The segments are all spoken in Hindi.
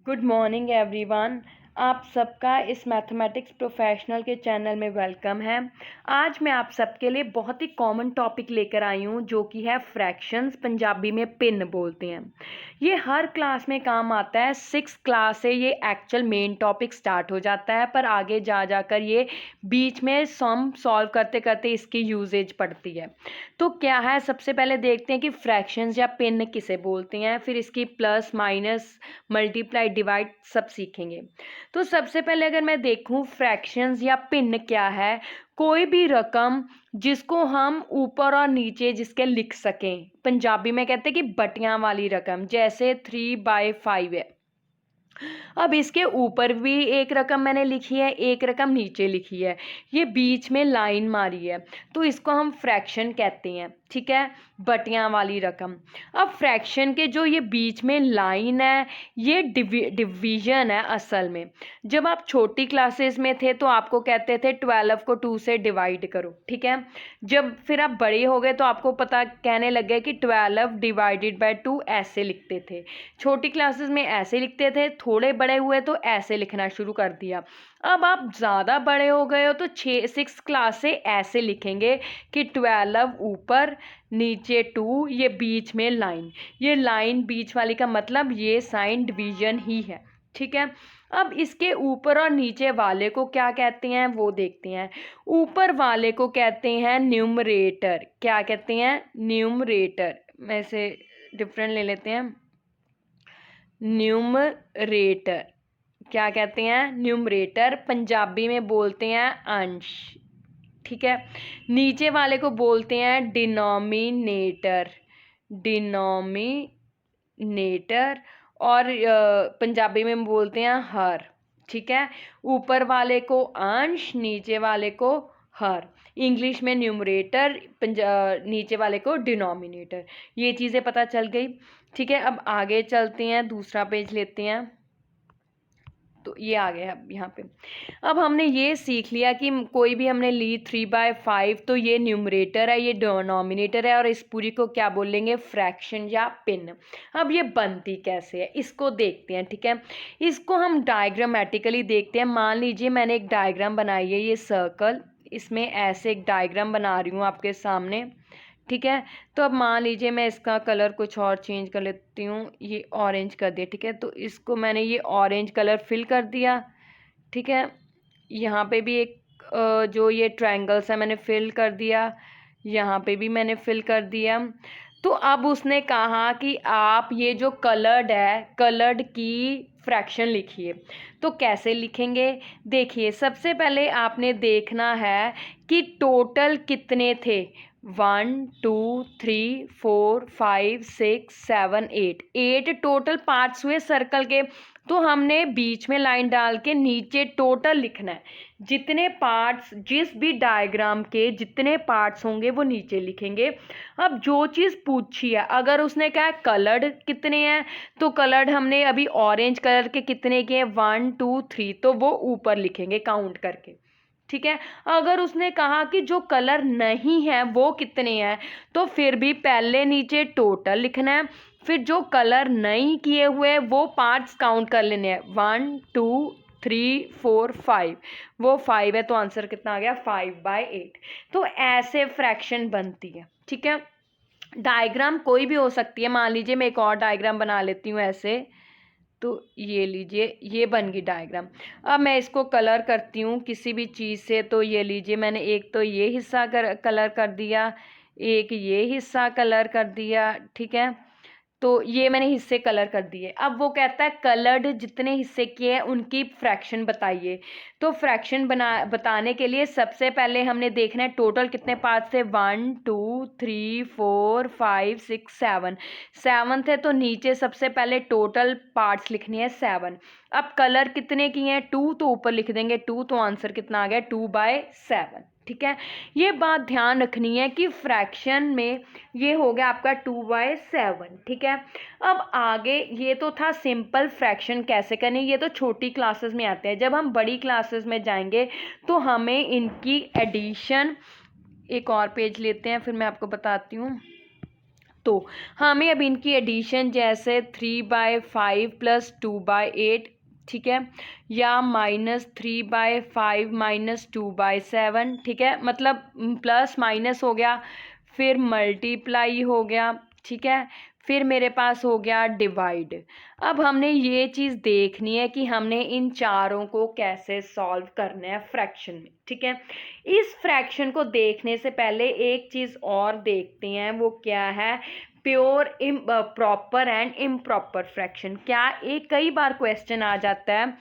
Good morning everyone. आप सबका इस मैथमेटिक्स प्रोफेशनल के चैनल में वेलकम है। आज मैं आप सबके लिए बहुत ही कॉमन टॉपिक लेकर आई हूँ जो कि है फ्रैक्शंस, पंजाबी में पिन बोलते हैं। ये हर क्लास में काम आता है। 6th क्लास से ये एक्चुअल मेन टॉपिक स्टार्ट हो जाता है, पर आगे जा जाकर ये बीच में सम सॉल्व करते करते इसकी यूजेज पड़ती है। तो क्या है, सबसे पहले देखते हैं कि फ्रैक्शंस या पिन किसे बोलते हैं, फिर इसकी प्लस माइनस मल्टीप्लाई डिवाइड सब सीखेंगे। तो सबसे पहले अगर मैं देखूं फ्रैक्शंस या पिन क्या है, कोई भी रकम जिसको हम ऊपर और नीचे जिसके लिख सकें। पंजाबी में कहते हैं कि बटियां वाली रकम, जैसे 3/5 है। अब इसके ऊपर भी एक रकम मैंने लिखी है, एक रकम नीचे लिखी है, ये बीच में लाइन मारी है, तो इसको हम फ्रैक्शन कहते हैं। ठीक है, बटियां वाली रकम। अब फ्रैक्शन के जो ये बीच में लाइन है, ये डिवीजन है असल में। जब आप छोटी क्लासेस में थे तो आपको कहते थे 12 को 2 से डिवाइड करो। ठीक है, जब फिर आप बड़े हो गए तो आपको पता कहने लग गए कि 12 डिवाइडेड बाय 2 ऐसे लिखते थे। छोटी क्लासेस में ऐसे लिखते थे, थोड़े बड़े हुए तो ऐसे लिखना शुरू कर दिया। अब आप ज़्यादा बड़े हो गए हो तो 6th क्लास से ऐसे लिखेंगे कि 12 ऊपर, नीचे 2, ये बीच में लाइन। ये लाइन बीच वाली का मतलब ये साइन डिवीजन ही है। ठीक है, अब इसके ऊपर और नीचे वाले को क्या कहते हैं वो देखते हैं। ऊपर वाले को कहते हैं न्यूमरेटर। क्या कहते हैं? न्यूमरेटर। मैं इसे डिफरेंट ले लेते हैं। न्यूमरेटर क्या कहते हैं? न्यूमरेटर। पंजाबी में बोलते हैं अंश। ठीक है, नीचे वाले को बोलते हैं डिनोमिनेटर। डिनोमिनेटर। और पंजाबी में बोलते हैं हर। ठीक है, ऊपर वाले को अंश, नीचे वाले को हर। इंग्लिश में न्यूमरेटर, नीचे वाले को डिनोमिनेटर। ये चीज़ें पता चल गई। ठीक है, अब आगे चलते हैं, दूसरा पेज लेते हैं। तो ये आ गया अब यहाँ पे। अब हमने ये सीख लिया कि कोई भी हमने ली 3/5, तो ये न्यूमरेटर है, ये डिनोमिनेटर है, और इस पूरी को क्या बोलेंगे? फ्रैक्शन या पिन। अब ये बनती कैसे है इसको देखते हैं। ठीक है, इसको हम डायग्रामेटिकली देखते हैं। मान लीजिए मैंने एक डायग्राम बनाई है, ये सर्कल, इसमें ऐसे एक डायग्राम बना रही हूँ आपके सामने। ठीक है, तो अब मान लीजिए मैं इसका कलर कुछ और चेंज कर लेती हूँ, ये ऑरेंज कर दिया। ठीक है, तो इसको मैंने ये ऑरेंज कलर फिल कर दिया। ठीक है, यहाँ पे भी एक जो ये ट्रायंगल्स है मैंने फिल कर दिया, यहाँ पे भी मैंने फिल कर दिया। तो अब उसने कहा कि आप ये जो कलर्ड है, कलर्ड की फ्रैक्शन लिखिए। तो कैसे लिखेंगे? देखिए, सबसे पहले आपने देखना है कि टोटल कितने थे। 1 2 3 4 5 6 7 8 टोटल पार्ट्स हुए सर्कल के। तो हमने बीच में लाइन डाल के नीचे टोटल लिखना है। जितने पार्ट्स, जिस भी डायग्राम के जितने पार्ट्स होंगे वो नीचे लिखेंगे। अब जो चीज़ पूछी है, अगर उसने कहा कलर्ड कितने हैं, तो कलर्ड हमने अभी ऑरेंज कलर के कितने किए, 1 2 3, तो वो ऊपर लिखेंगे काउंट करके। ठीक है, अगर उसने कहा कि जो कलर नहीं है वो कितने हैं, तो फिर भी पहले नीचे टोटल लिखना है, फिर जो कलर नहीं किए हुए वो पार्ट्स काउंट कर लेने हैं। 1 2 3 4 5, वो 5 है तो आंसर कितना आ गया? 5/8। तो ऐसे फ्रैक्शन बनती है। ठीक है, डायग्राम कोई भी हो सकती है। मान लीजिए मैं एक और डायग्राम बना लेती हूँ ऐसे। तो ये लीजिए, ये बन गई डायग्राम। अब मैं इसको कलर करती हूँ किसी भी चीज़ से। तो ये लीजिए, मैंने एक तो ये हिस्सा कलर कर दिया, एक ये हिस्सा कलर कर दिया। ठीक है, तो ये मैंने हिस्से कलर कर दिए। अब वो कहता है कलर्ड जितने हिस्से किए हैं उनकी फ्रैक्शन बताइए। तो फ्रैक्शन बताने के लिए सबसे पहले हमने देखना है टोटल कितने पार्ट्स थे। 1 2 3 4 5 6 7, 7 थे, तो नीचे सबसे पहले टोटल पार्ट्स लिखनी है 7। अब कलर कितने किए हैं? 2, तो ऊपर लिख देंगे 2, तो आंसर कितना आ गया? 2/7। ठीक है, ये बात ध्यान रखनी है कि फ्रैक्शन में ये हो गया आपका 2/7। ठीक है, अब आगे ये तो था सिंपल फ्रैक्शन कैसे करनी, ये तो छोटी क्लासेस में आते हैं। जब हम बड़ी क्लासेस में जाएंगे तो हमें इनकी एडिशन, एक और पेज लेते हैं फिर मैं आपको बताती हूँ। तो हमें अब इनकी एडिशन जैसे 3/5 + 2/8, ठीक है, या -3/5 - 2/7, ठीक है, मतलब प्लस माइनस हो गया, फिर मल्टीप्लाई हो गया, ठीक है, फिर मेरे पास हो गया डिवाइड। अब हमने ये चीज़ देखनी है कि हमने इन चारों को कैसे सॉल्व करना है फ्रैक्शन में, ठीक है। इस फ्रैक्शन को देखने से पहले एक चीज़ और देखते हैं, वो क्या है, pure proper and improper fraction. क्या एक कई बार क्वेश्चन आ जाता है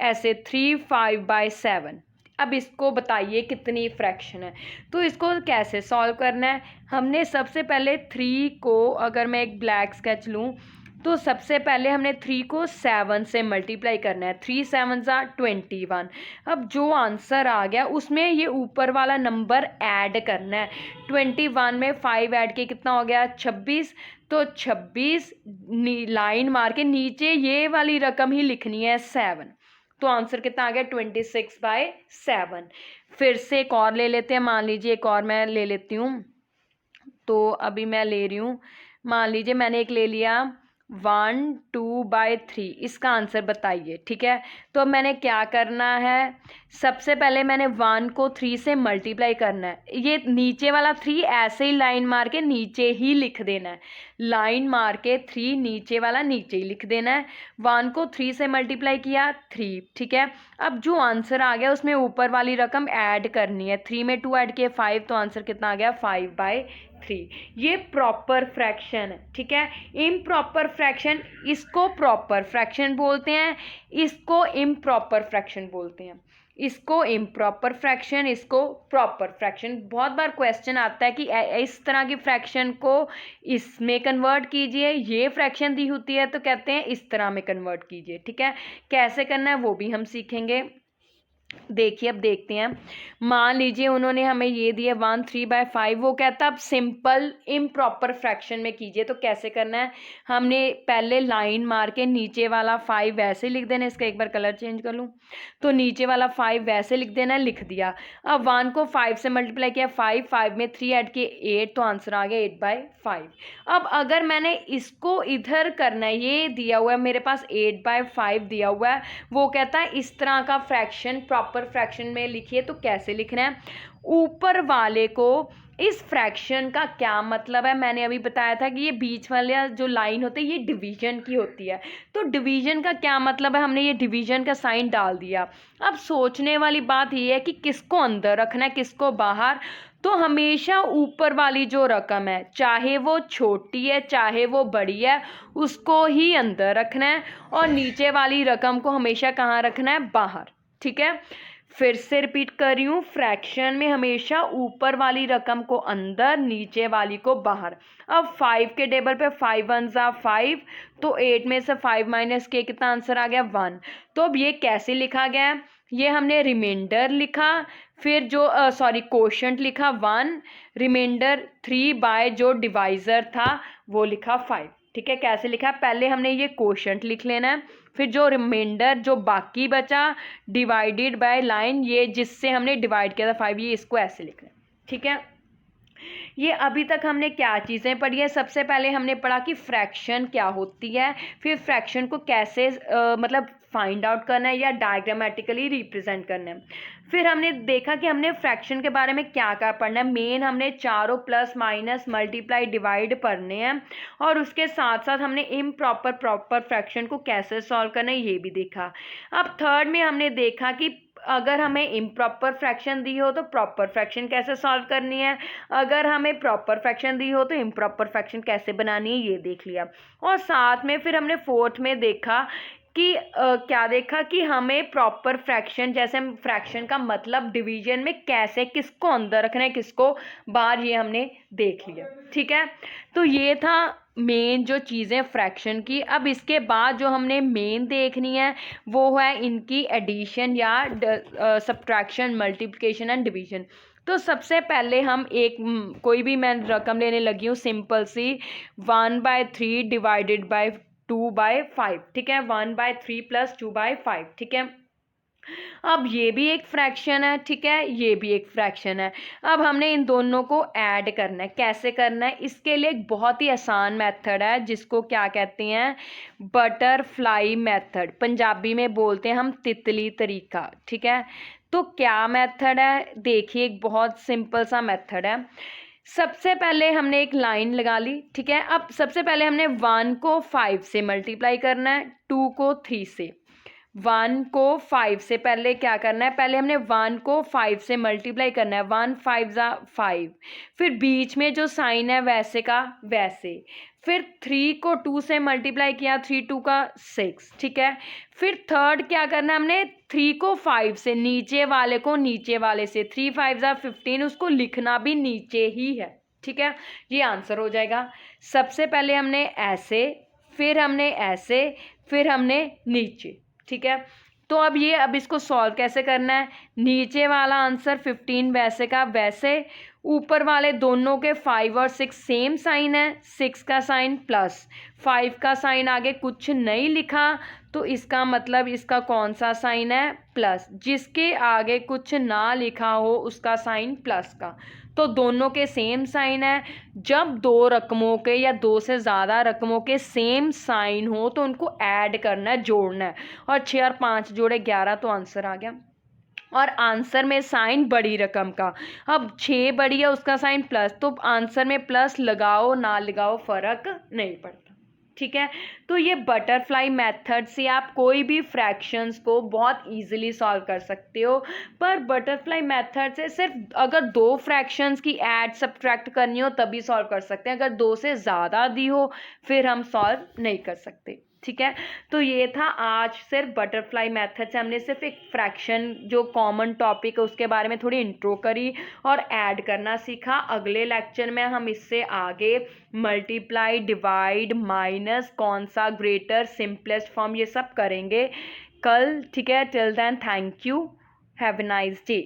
ऐसे 3/5/7, अब इसको बताइए कितनी फ्रैक्शन है। तो इसको कैसे सॉल्व करना है, हमने सबसे पहले 3 को, अगर मैं एक ब्लैक स्केच लूँ तो सबसे पहले हमने 3 को 7 से मल्टीप्लाई करना है, 3 7 21। अब जो आंसर आ गया उसमें ये ऊपर वाला नंबर ऐड करना है, 21 में 5 ऐड के कितना हो गया 26, तो 26 लाइन मार के नीचे ये वाली रकम ही लिखनी है 7, तो आंसर कितना आ गया 26/7। फिर से एक और ले लेते हैं, मान लीजिए एक और मैं ले लेती हूँ, तो अभी मैं ले रही हूँ, मान लीजिए मैंने एक ले लिया 1/2/3, इसका आंसर बताइए, ठीक है। तो अब मैंने क्या करना है, सबसे पहले मैंने 1 को 3 से मल्टीप्लाई करना है, ये नीचे वाला 3 ऐसे ही लाइन मार के नीचे ही लिख देना है, लाइन मार के 3 नीचे वाला नीचे ही लिख देना है, 1 को 3 से मल्टीप्लाई किया 3, ठीक है। अब जो आंसर आ गया उसमें ऊपर वाली रकम ऐड करनी है, 3 में 2 ऐड किए 5, तो आंसर कितना आ गया 5/3। ये प्रॉपर फ्रैक्शन है, ठीक है। इम्प्रॉपर फ्रैक्शन, इसको प्रॉपर फ्रैक्शन बोलते हैं, इसको इम्प्रॉपर फ्रैक्शन बोलते हैं, इसको इम्प्रॉपर फ्रैक्शन, इसको प्रॉपर फ्रैक्शन। बहुत बार क्वेश्चन आता है कि इस तरह की फ्रैक्शन को इसमें कन्वर्ट कीजिए, ये फ्रैक्शन दी होती है तो कहते हैं इस तरह में कन्वर्ट कीजिए, ठीक है। कैसे करना है वो भी हम सीखेंगे। देखिए अब देखते हैं, मान लीजिए उन्होंने हमें ये दिया 1 3/5, वो कहता अब सिंपल इम्प्रॉपर फ्रैक्शन में कीजिए, तो कैसे करना है, हमने पहले लाइन मार के नीचे वाला 5 वैसे लिख देना, इसका एक बार कलर चेंज कर लूँ, तो नीचे वाला 5 वैसे लिख देना, लिख दिया। अब 1 को 5 से मल्टीप्लाई किया 5 में 3 ऐड किए 8, तो आंसर आ गया 8/5। अब अगर मैंने इसको इधर करना है, ये दिया हुआ है मेरे पास 8/5 दिया हुआ है, वो कहता है इस तरह का फ्रैक्शन प्रॉपर फ्रैक्शन में लिखिए, तो कैसे लिखना है, ऊपर वाले को, इस फ्रैक्शन का क्या मतलब है, मैंने अभी बताया था कि ये बीच वाले जो लाइन होती है ये डिवीजन की होती है, तो डिवीजन का क्या मतलब है, हमने ये डिवीजन का साइन डाल दिया। अब सोचने वाली बात ये है कि किसको अंदर रखना है किसको बाहर, तो हमेशा ऊपर वाली जो रकम है, चाहे वो छोटी है चाहे वो बड़ी है, उसको ही अंदर रखना है, और नीचे वाली रकम को हमेशा कहाँ रखना है, बाहर, ठीक है। फिर से रिपीट कर रही हूँ, फ्रैक्शन में हमेशा ऊपर वाली रकम को अंदर, नीचे वाली को बाहर। अब 5 के टेबल पे 5 1 5, तो 8 में से 5 माइनस के कितना आंसर आ गया 1। तो अब ये कैसे लिखा गया है, ये हमने रिमाइंडर लिखा, फिर जो कोशेंट लिखा 1, रिमाइंडर 3 बाय जो डिवाइजर था वो लिखा 5, ठीक है। कैसे लिखा, पहले हमने ये कोशेंट लिख लेना है, फिर जो रिमाइंडर जो बाकी बचा डिवाइडेड बाय लाइन, ये जिससे हमने डिवाइड किया था 5, ये इसको ऐसे लिखना है, ठीक है। ये अभी तक हमने क्या चीज़ें पढ़ी है, सबसे पहले हमने पढ़ा कि फ्रैक्शन क्या होती है, फिर फ्रैक्शन को कैसे मतलब फाइंड आउट करना है या डायग्रामेटिकली रिप्रेजेंट करना है। फिर हमने देखा कि हमने फ्रैक्शन के बारे में क्या क्या पढ़ना है, मेन हमने चारों प्लस माइनस मल्टीप्लाई डिवाइड पढ़ने हैं, और उसके साथ साथ हमने इम्प्रॉपर प्रॉपर फ्रैक्शन को कैसे सॉल्व करना है ये भी देखा। अब थर्ड में हमने देखा कि अगर हमें इम्प्रॉपर फ्रैक्शन दी हो तो प्रॉपर फ्रैक्शन कैसे सॉल्व करनी है, अगर हमें प्रॉपर फ्रैक्शन दी हो तो इम्प्रॉपर फ्रैक्शन कैसे बनानी है ये देख लिया। और साथ में फिर हमने फोर्थ में देखा कि क्या देखा कि हमें प्रॉपर फ्रैक्शन, जैसे फ्रैक्शन का मतलब डिवीजन में कैसे किसको अंदर रखना है किसको बाहर, ये हमने देख लिया, ठीक है। तो ये था मेन जो चीज़ें फ्रैक्शन की। अब इसके बाद जो हमने मेन देखनी है वो है इनकी एडिशन या सब्ट्रैक्शन, मल्टीप्लिकेशन एंड डिवीजन। तो सबसे पहले हम एक कोई भी मैं रकम लेने लगी हूँ सिंपल सी, 1/3 डिवाइडेड बाय 2/5, ठीक है, 1/3 + 2/5, ठीक है। अब ये भी एक फ्रैक्शन है, ठीक है, ये भी एक फ्रैक्शन है। अब हमने इन दोनों को ऐड करना है। कैसे करना है? इसके लिए एक बहुत ही आसान मेथड है जिसको क्या कहते हैं, बटरफ्लाई मेथड। पंजाबी में बोलते हैं हम तितली तरीका, ठीक है। तो क्या मेथड है? देखिए, एक बहुत सिंपल सा मेथड है। सबसे पहले हमने एक लाइन लगा ली, ठीक है। अब सबसे पहले हमने 1 को 5 से मल्टीप्लाई करना है, 2 को 3 से। 1 को 5 से पहले क्या करना है? पहले हमने 1 को 5 से मल्टीप्लाई करना है, 1 5 जा 5। फिर बीच में जो साइन है वैसे का वैसे। फिर 3 को 2 से मल्टीप्लाई किया, 3 2 का 6, ठीक है। फिर थर्ड क्या करना है हमने? 3 को 5 से, नीचे वाले को नीचे वाले से, 3 5 जा 15, उसको लिखना भी नीचे ही है, ठीक है। ये आंसर हो जाएगा। सबसे पहले हमने ऐसे, फिर हमने ऐसे, फिर हमने नीचे, ठीक है। तो अब इसको सॉल्व कैसे करना है? नीचे वाला आंसर 15 वैसे का वैसे, ऊपर वाले दोनों के 5 और 6 सेम साइन है, 6 का साइन प्लस, 5 का साइन आगे कुछ नहीं लिखा, तो इसका मतलब इसका कौन सा साइन है? प्लस। जिसके आगे कुछ ना लिखा हो उसका साइन प्लस का। तो दोनों के सेम साइन है। जब दो रकमों के या दो से ज़्यादा रकमों के सेम साइन हो तो उनको ऐड करना है, जोड़ना है। और 6 और 5 जोड़े 11, तो आंसर आ गया। और आंसर में साइन बड़ी रकम का, अब 6 बड़ी है उसका साइन प्लस, तो आंसर में प्लस लगाओ ना लगाओ फर्क नहीं पड़ता, ठीक है। तो ये बटरफ्लाई मेथड से आप कोई भी फ्रैक्शंस को बहुत इजीली सॉल्व कर सकते हो। पर बटरफ्लाई मेथड से सिर्फ अगर दो फ्रैक्शंस की ऐड सब्ट्रैक्ट करनी हो तभी सॉल्व कर सकते हैं, अगर दो से ज़्यादा दी हो फिर हम सॉल्व नहीं कर सकते, ठीक है। तो ये था आज सिर्फ बटरफ्लाई मेथड से हमने सिर्फ एक फ्रैक्शन जो कॉमन टॉपिक है उसके बारे में थोड़ी इंट्रो करी और ऐड करना सीखा। अगले लेक्चर में हम इससे आगे मल्टीप्लाई, डिवाइड, माइनस, कौन सा ग्रेटर, सिंपलेस्ट फॉर्म, ये सब करेंगे कल, ठीक है। Till then thank you, have a nice day.